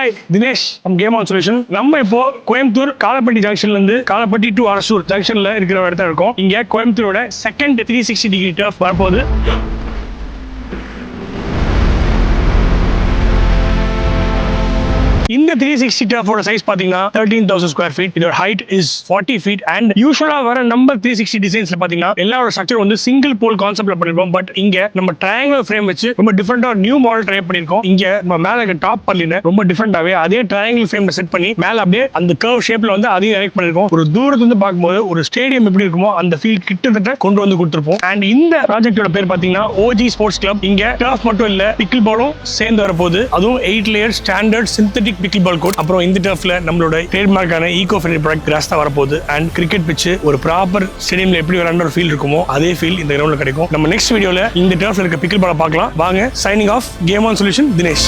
Hi Dinesh from game on solution. நம்ம இப்போ கோயம்புத்தூர் காலப்பட்டி ஜங்ஷன்ல இருந்து காலப்பட்டி டு அரசூர் ஜங்ஷன்ல இருக்கிற இடத்துல இருக்கோம். இங்க கோயம்புத்தூரோட செகண்ட் 360 டிகிரி டர்ஃப் வரப்போகுது. இந்த 360 டர்ஃபோட சைஸ் பாத்தீங்கன்னா 13,000 ஸ்கொயர் ஃபீட். இதோட ஹைட் இஸ் 40 ஃபீட். அண்ட் யூஸ்வலா வர நம்பர் 360 டிசைன்ஸ்ல பாத்தீங்கன்னா எல்லாரோட ஸ்ட்ரக்சர் வந்து சிங்கிள் போல் கான்செப்ட்ல பண்ணிருக்கோம். பட் இங்க நம்ம ட்ரையாங்கிள் ஃப்ரேம் வச்சு ரொம்ப டிஃபரெண்டா நியூ மாடல் ட்ரை பண்ணிருக்கோம். இங்க நம்ம மேல டாப் பல்லின ரொம்ப டிஃபரெண்டாவே அதே ட்ரையாங்கிள் ஃப்ரேம்ல செட் பண்ணி மேல அப்படியே அந்த கர்வ் ஷேப்ல வந்து அதையும் எரெக்ட் பண்ணிருக்கோம். ஒரு தூரத்துல இருந்து பார்க்கும்போது ஒரு ஸ்டேடியம் எப்படி இருக்குமோ அந்த ஃபீல் கிட்டத்தட்ட கொண்டு வந்து கொடுத்துருப்போம். அண்ட் இந்த ப்ராஜெக்டோட பேர் பாத்தீங்கன்னா ஓஜி ஸ்போர்ட்ஸ் கிளப். இங்க டர்ஃப் மட்டும் இல்ல, பிக்கிள் பாலும் சேர்ந்து வரப்போகுது. அதுவும் 8 layer standard synthetic pickle ball court. அப்புறம் இந்த டர்ஃப்ல நம்மளோட ட்ரேட்மார்க்கான ஈகோ ஃப்ரெண்ட்லி ப்ராடக்ட் கிராஸ் தான் வரப்போகுது. அண்ட் கிரிக்கெட் பிட்ச் ஒரு ப்ராப்பர் ஸ்டேடியம்ல எப்படி விளையாடுற ஃபீல் இருக்குமோ அதே ஃபீல் இந்த கிரவுண்ட்ல கிடைக்கும். நம்ம நெக்ஸ்ட் வீடியோல இந்த டர்ஃப்ல இருக்க பிக்கிள் பாலை பார்க்கலாம். வாங்க. Signing off game on solution Dinesh.